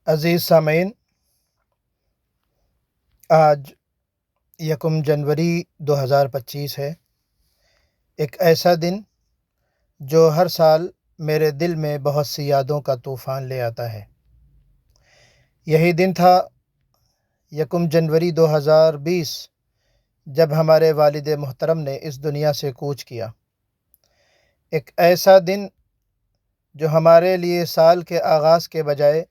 عزیز سامعین، آج 1 جنوری 2025 ہے، ایک ایسا دن جو ہر سال میرے دل میں بہت سی یادوں کا طوفان لے آتا ہے۔ یہی دن تھا 1 جنوری 2020 جب ہمارے والد محترم نے اس دنیا سے کوچ کیا۔ ایک ایسا دن جو ہمارے لیے سال کے آغاز کے بجائے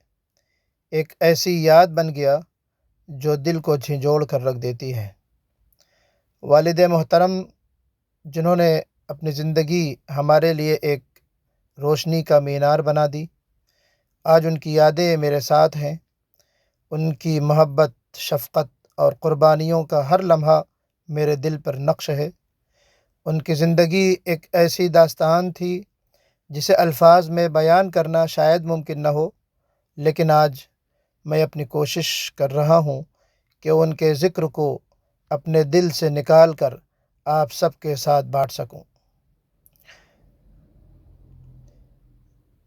ایک ایسی یاد بن گیا جو دل کو جھنجھوڑ کر رکھ دیتی ہے۔ والد محترم جنہوں نے اپنی زندگی ہمارے لیے ایک روشنی کا مینار بنا دی، آج ان کی یادیں میرے ساتھ ہیں۔ ان کی محبت، شفقت اور قربانیوں کا ہر لمحہ میرے دل پر نقش ہے۔ ان کی زندگی ایک ایسی داستان تھی جسے الفاظ میں بیان کرنا شاید ممکن نہ ہو، لیکن آج میں اپنی کوشش کر رہا ہوں کہ ان کے ذکر کو اپنے دل سے نکال کر آپ سب کے ساتھ بانٹ سکوں۔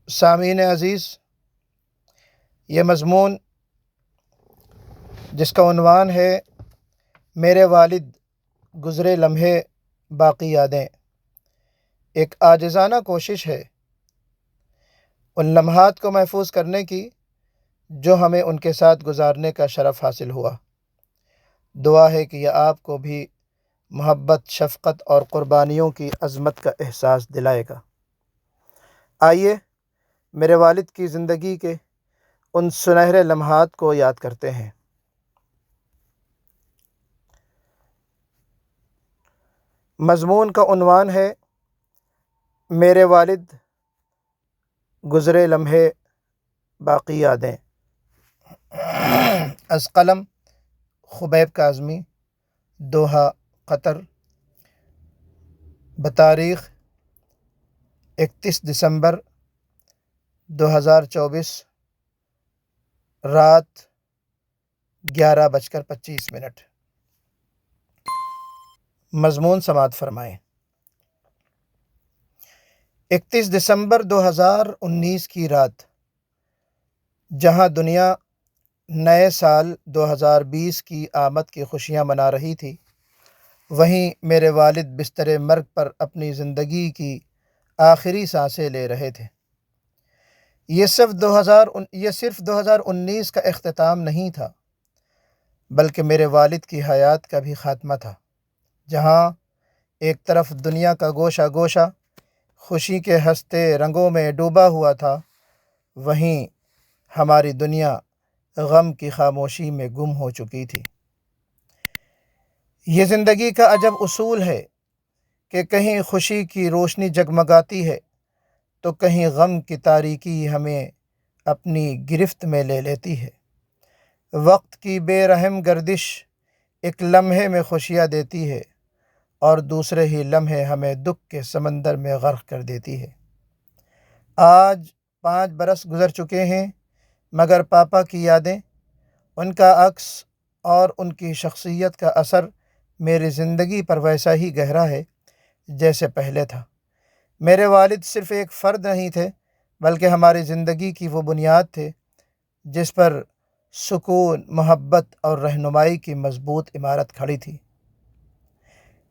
سامعین عزیز، یہ مضمون جس کا عنوان ہے میرے والد گزرے لمحے باقی یادیں، ایک عاجزانہ کوشش ہے ان لمحات کو محفوظ کرنے کی جو ہمیں ان کے ساتھ گزارنے کا شرف حاصل ہوا۔ دعا ہے کہ یہ آپ کو بھی محبت، شفقت اور قربانیوں کی عظمت کا احساس دلائے گا۔ آئیے میرے والد کی زندگی کے ان سنہرے لمحات کو یاد کرتے ہیں۔ مضمون کا عنوان ہے میرے والد گزرے لمحے باقی یادیں۔ از قلم خبیب کاظمی، دوحہ قطر، بتاریخ 31 دسمبر 2024، رات 11:25۔ مضمون سماعت فرمائیں۔ 31 دسمبر 2019 کی رات، جہاں دنیا نئے سال 2020 کی آمد کی خوشیاں منا رہی تھی، وہیں میرے والد بستر مرگ پر اپنی زندگی کی آخری سانسیں لے رہے تھے۔ یہ صرف 2019 کا اختتام نہیں تھا، بلکہ میرے والد کی حیات کا بھی خاتمہ تھا۔ جہاں ایک طرف دنیا کا گوشہ گوشہ خوشی کے ہنستے رنگوں میں ڈوبا ہوا تھا، وہیں ہماری دنیا غم کی خاموشی میں گم ہو چکی تھی۔ یہ زندگی کا عجب اصول ہے کہ کہیں خوشی کی روشنی جگمگاتی ہے تو کہیں غم کی تاریکی ہمیں اپنی گرفت میں لے لیتی ہے۔ وقت کی بے رحم گردش ایک لمحے میں خوشیاں دیتی ہے اور دوسرے ہی لمحے ہمیں دکھ کے سمندر میں غرق کر دیتی ہے۔ آج 5 برس گزر چکے ہیں، مگر پاپا کی یادیں، ان کا عکس اور ان کی شخصیت کا اثر میری زندگی پر ویسا ہی گہرا ہے جیسے پہلے تھا۔ میرے والد صرف ایک فرد نہیں تھے، بلکہ ہماری زندگی کی وہ بنیاد تھے جس پر سکون، محبت اور رہنمائی کی مضبوط عمارت کھڑی تھی۔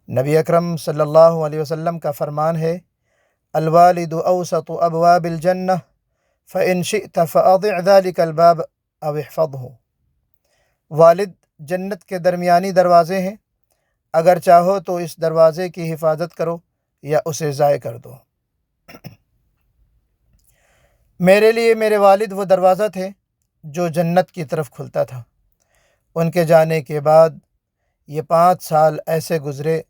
نبی اکرم صلی اللہ علیہ وسلم کا فرمان ہے، الوالد اوسط ابواب الجنہ فإن شئت فأضع ذلك الباب او احفظه۔ والد جنت کے درمیانی دروازے ہیں، اگر چاہو تو اس دروازے کی حفاظت کرو یا اسے ضائع کر دو۔ میرے لیے میرے والد وہ دروازہ تھے جو جنت کی طرف کھلتا تھا۔ ان کے جانے کے بعد یہ 5 سال ایسے گزرے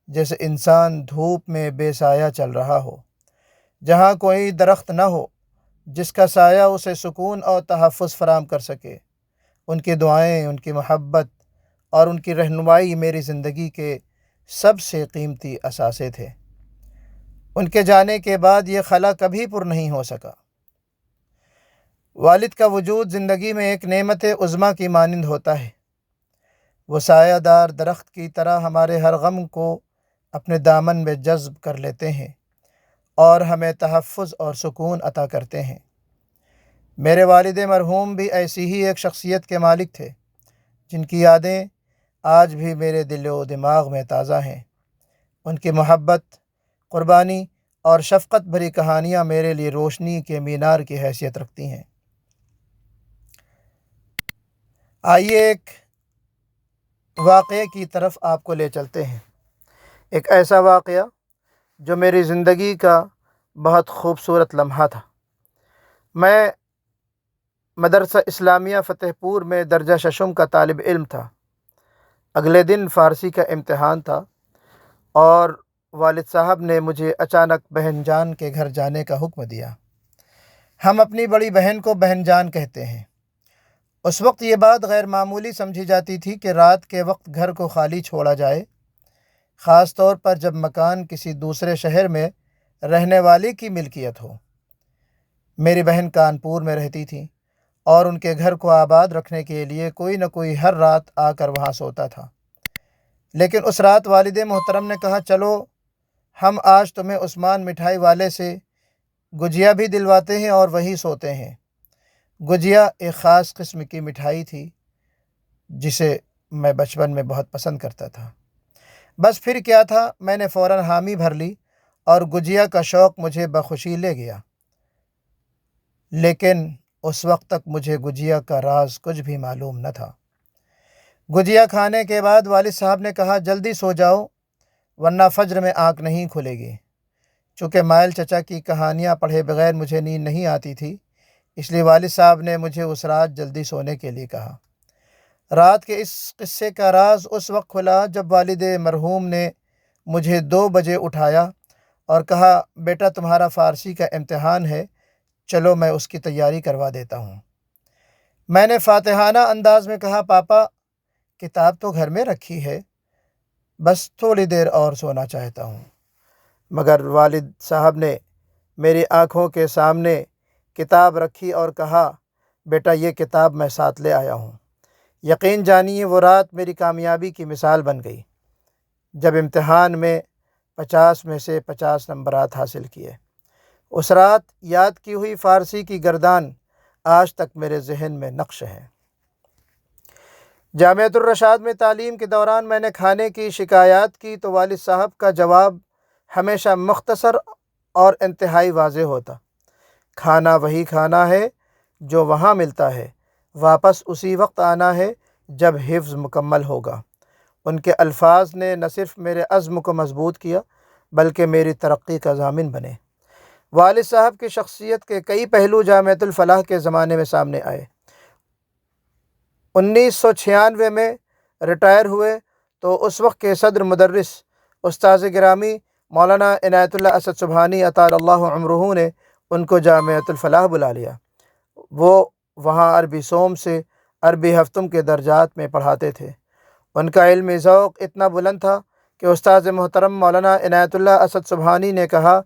جیسے انسان دھوپ میں بے سایہ چل رہا ہو، جہاں کوئی درخت نہ ہو جس کا سایہ اسے سکون اور تحفظ فراہم کر سکے۔ ان کی دعائیں، ان کی محبت اور ان کی رہنمائی میری زندگی کے سب سے قیمتی اثاثے تھے۔ ان کے جانے کے بعد یہ خلا کبھی پر نہیں ہو سکا۔ والد کا وجود زندگی میں ایک نعمت عظمیٰ کی مانند ہوتا ہے۔ وہ سایہ دار درخت کی طرح ہمارے ہر غم کو اپنے دامن میں جذب کر لیتے ہیں اور ہمیں تحفظ اور سکون عطا کرتے ہیں۔ میرے والد مرحوم بھی ایسی ہی ایک شخصیت کے مالک تھے جن کی یادیں آج بھی میرے دل و دماغ میں تازہ ہیں۔ ان کی محبت، قربانی اور شفقت بھری کہانیاں میرے لیے روشنی کے مینار کی حیثیت رکھتی ہیں۔ آئیے ایک واقعے کی طرف آپ کو لے چلتے ہیں۔ ایک ایسا واقعہ جو میری زندگی کا بہت خوبصورت لمحہ تھا۔ میں مدرسہ اسلامیہ فتح پور میں درجہ ششم کا طالب علم تھا۔ اگلے دن فارسی کا امتحان تھا اور والد صاحب نے مجھے اچانک بہن جان کے گھر جانے کا حکم دیا۔ ہم اپنی بڑی بہن کو بہن جان کہتے ہیں۔ اس وقت یہ بات غیر معمولی سمجھی جاتی تھی کہ رات کے وقت گھر کو خالی چھوڑا جائے، خاص طور پر جب مکان کسی دوسرے شہر میں رہنے والی کی ملکیت ہو۔ میری بہن کانپور میں رہتی تھی اور ان کے گھر کو آباد رکھنے کے لیے کوئی نہ کوئی ہر رات آ کر وہاں سوتا تھا۔ لیکن اس رات والد محترم نے کہا، چلو ہم آج تمہیں عثمان مٹھائی والے سے گجیا بھی دلواتے ہیں اور وہی سوتے ہیں۔ گجیا ایک خاص قسم کی مٹھائی تھی جسے میں بچپن میں بہت پسند کرتا تھا۔ بس پھر کیا تھا، میں نے فوراً حامی بھر لی اور گجیا کا شوق مجھے بخوشی لے گیا۔ لیکن اس وقت تک مجھے گجیا کا راز کچھ بھی معلوم نہ تھا۔ گجیا کھانے کے بعد والد صاحب نے کہا، جلدی سو جاؤ ورنہ فجر میں آنکھ نہیں کھلے گی۔ چونکہ مائل چچا کی کہانیاں پڑھے بغیر مجھے نیند نہیں آتی تھی، اس لیے والد صاحب نے مجھے اس رات جلدی سونے کے لیے کہا۔ رات کے اس قصے کا راز اس وقت کھلا جب والد مرحوم نے مجھے 2 بجے اٹھایا اور کہا، بیٹا تمہارا فارسی کا امتحان ہے، چلو میں اس کی تیاری کروا دیتا ہوں۔ میں نے فاتحانہ انداز میں کہا، پاپا کتاب تو گھر میں رکھی ہے، بس تھوڑی دیر اور سونا چاہتا ہوں۔ مگر والد صاحب نے میری آنکھوں کے سامنے کتاب رکھی اور کہا، بیٹا یہ کتاب میں ساتھ لے آیا ہوں۔ یقین جانیے وہ رات میری کامیابی کی مثال بن گئی جب امتحان میں 50 میں سے 50 نمبرات حاصل کیے۔ اس رات یاد کی ہوئی فارسی کی گردان آج تک میرے ذہن میں نقش ہے۔ جامعۃ الرشاد میں تعلیم کے دوران میں نے کھانے کی شکایات کی تو والد صاحب کا جواب ہمیشہ مختصر اور انتہائی واضح ہوتا، کھانا وہی کھانا ہے جو وہاں ملتا ہے، واپس اسی وقت آنا ہے جب حفظ مکمل ہوگا۔ ان کے الفاظ نے نہ صرف میرے عزم کو مضبوط کیا بلکہ میری ترقی کا ضامن بنے۔ والد صاحب کی شخصیت کے کئی پہلو جامعۃ الفلاح کے زمانے میں سامنے آئے۔ 1996 میں ریٹائر ہوئے تو اس وقت کے صدر مدرس استاذ گرامی مولانا عنایت اللہ اسد سبحانی اطال اللہ عمرہ نے ان کو جامعۃ الفلاح بلا لیا۔ وہ وہاں عربی سوم سے عربی ہفتم کے درجات میں پڑھاتے تھے۔ ان کا علمی ذوق اتنا بلند تھا کہ استاذ محترم مولانا عنایت اللہ اسد سبحانی نے کہا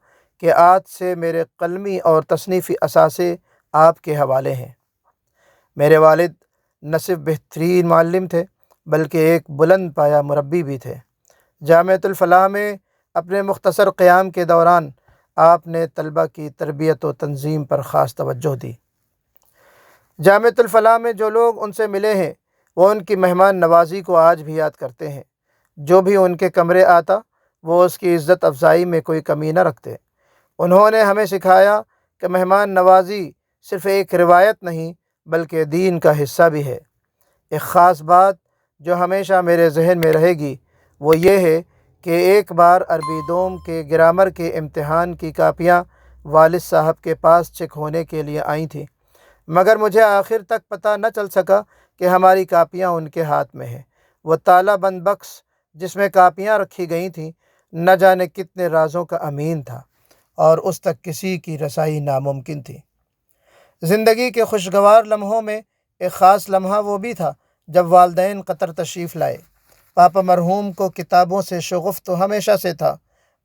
کہ آج سے میرے قلمی اور تصنیفی اثاثے آپ کے حوالے ہیں۔ میرے والد نہ صرف بہترین معلم تھے بلکہ ایک بلند پایہ مربی بھی تھے۔ جامعۃ الفلاح میں اپنے مختصر قیام کے دوران آپ نے طلبہ کی تربیت و تنظیم پر خاص توجہ دی۔ جامعۃ الفلاح میں جو لوگ ان سے ملے ہیں وہ ان کی مہمان نوازی کو آج بھی یاد کرتے ہیں۔ جو بھی ان کے کمرے آتا وہ اس کی عزت افزائی میں کوئی کمی نہ رکھتے۔ انہوں نے ہمیں سکھایا کہ مہمان نوازی صرف ایک روایت نہیں بلکہ دین کا حصہ بھی ہے۔ ایک خاص بات جو ہمیشہ میرے ذہن میں رہے گی وہ یہ ہے کہ ایک بار عربی دوم کے گرامر کے امتحان کی کاپیاں والد صاحب کے پاس چیک ہونے کے لیے آئی تھیں، مگر مجھے آخر تک پتہ نہ چل سکا کہ ہماری کاپیاں ان کے ہاتھ میں ہیں۔ وہ تالا بند بکس جس میں کاپیاں رکھی گئی تھیں نہ جانے کتنے رازوں کا امین تھا اور اس تک کسی کی رسائی ناممکن تھی۔ زندگی کے خوشگوار لمحوں میں ایک خاص لمحہ وہ بھی تھا جب والدین قطر تشریف لائے۔ پاپا مرحوم کو کتابوں سے شغف تو ہمیشہ سے تھا۔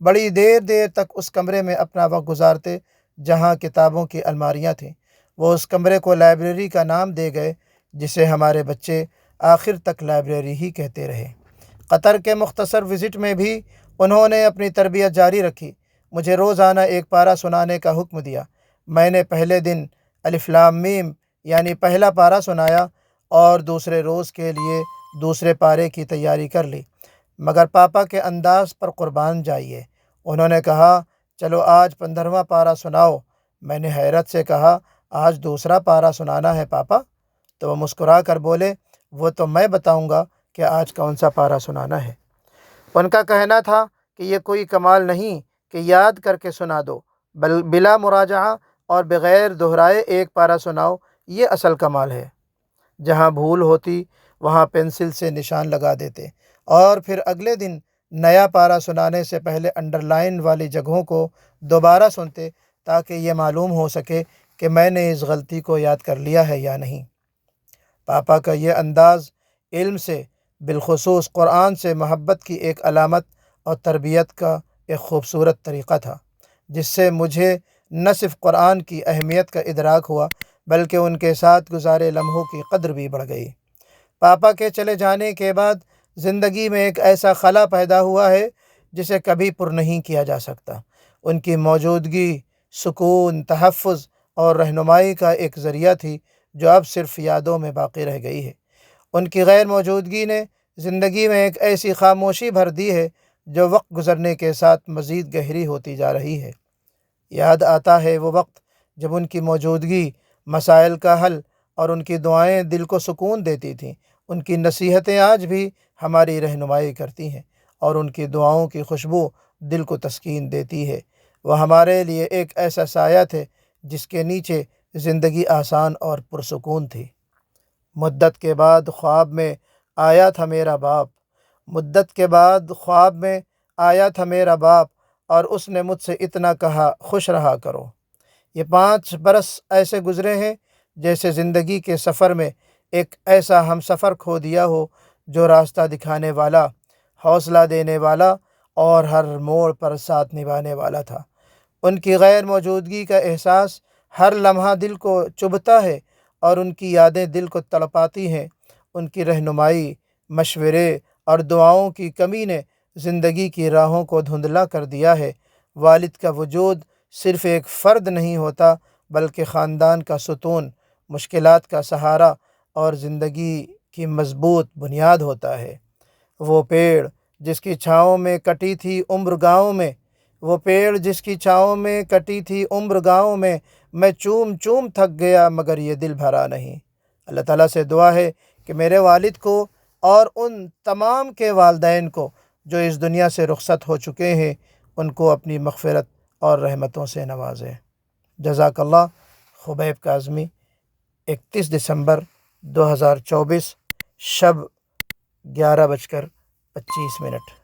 بڑی دیر دیر تک اس کمرے میں اپنا وقت گزارتے جہاں کتابوں کی الماریاں تھیں۔ وہ اس کمرے کو لائبریری کا نام دے گئے جسے ہمارے بچے آخر تک لائبریری ہی کہتے رہے۔ قطر کے مختصر وزٹ میں بھی انہوں نے اپنی تربیت جاری رکھی، مجھے روزانہ ایک پارہ سنانے کا حکم دیا۔ میں نے پہلے دن الف لام میم یعنی پہلا پارہ سنایا اور دوسرے روز کے لیے دوسرے پارے کی تیاری کر لی، مگر پاپا کے انداز پر قربان جائیے۔ انہوں نے کہا چلو آج 15واں پارہ سناؤ۔ میں نے حیرت سے کہا آج دوسرا پارہ سنانا ہے پاپا؟ تو وہ مسکرا کر بولے وہ تو میں بتاؤں گا کہ آج کون سا پارہ سنانا ہے۔ ان کا کہنا تھا کہ یہ کوئی کمال نہیں کہ یاد کر کے سنا دو، بلا مراجعہ اور بغیر دہرائے ایک پارہ سناؤ، یہ اصل کمال ہے۔ جہاں بھول ہوتی وہاں پنسل سے نشان لگا دیتے اور پھر اگلے دن نیا پارہ سنانے سے پہلے انڈر لائن والی جگہوں کو دوبارہ سنتے تاکہ یہ معلوم ہو سکے کہ میں نے اس غلطی کو یاد کر لیا ہے یا نہیں۔ پاپا کا یہ انداز علم سے، بالخصوص قرآن سے محبت کی ایک علامت اور تربیت کا ایک خوبصورت طریقہ تھا، جس سے مجھے نہ صرف قرآن کی اہمیت کا ادراک ہوا بلکہ ان کے ساتھ گزارے لمحوں کی قدر بھی بڑھ گئی۔ پاپا کے چلے جانے کے بعد زندگی میں ایک ایسا خلا پیدا ہوا ہے جسے کبھی پر نہیں کیا جا سکتا۔ ان کی موجودگی سکون، تحفظ اور رہنمائی کا ایک ذریعہ تھی جو اب صرف یادوں میں باقی رہ گئی ہے۔ ان کی غیر موجودگی نے زندگی میں ایک ایسی خاموشی بھر دی ہے جو وقت گزرنے کے ساتھ مزید گہری ہوتی جا رہی ہے۔ یاد آتا ہے وہ وقت جب ان کی موجودگی مسائل کا حل اور ان کی دعائیں دل کو سکون دیتی تھیں۔ ان کی نصیحتیں آج بھی ہماری رہنمائی کرتی ہیں اور ان کی دعاؤں کی خوشبو دل کو تسکین دیتی ہے۔ وہ ہمارے لیے ایک ایسا سایہ تھے جس کے نیچے زندگی آسان اور پرسکون تھی۔ مدت کے بعد خواب میں آیا تھا میرا باپ، مدت کے بعد خواب میں آیا تھا میرا باپ، اور اس نے مجھ سے اتنا کہا خوش رہا کرو۔ یہ 5 برس ایسے گزرے ہیں جیسے زندگی کے سفر میں ایک ایسا ہم سفر کھو دیا ہو جو راستہ دکھانے والا، حوصلہ دینے والا اور ہر موڑ پر ساتھ نبھانے والا تھا۔ ان کی غیر موجودگی کا احساس ہر لمحہ دل کو چبھتا ہے اور ان کی یادیں دل کو تڑپاتی ہیں۔ ان کی رہنمائی، مشورے اور دعاؤں کی کمی نے زندگی کی راہوں کو دھندلا کر دیا ہے۔ والد کا وجود صرف ایک فرد نہیں ہوتا بلکہ خاندان کا ستون، مشکلات کا سہارا اور زندگی کی مضبوط بنیاد ہوتا ہے۔ وہ پیڑ جس کی چھاؤں میں کٹی تھی عمر گاؤں میں، وہ پیڑ جس کی چھاؤں میں کٹی تھی عمر گاؤں میں چوم چوم تھک گیا مگر یہ دل بھرا نہیں۔ اللہ تعالیٰ سے دعا ہے کہ میرے والد کو اور ان تمام کے والدین کو جو اس دنیا سے رخصت ہو چکے ہیں، ان کو اپنی مغفرت اور رحمتوں سے نوازے۔ جزاک اللہ۔ خبیب کاظمی، 31 دسمبر 2024، شب 11:25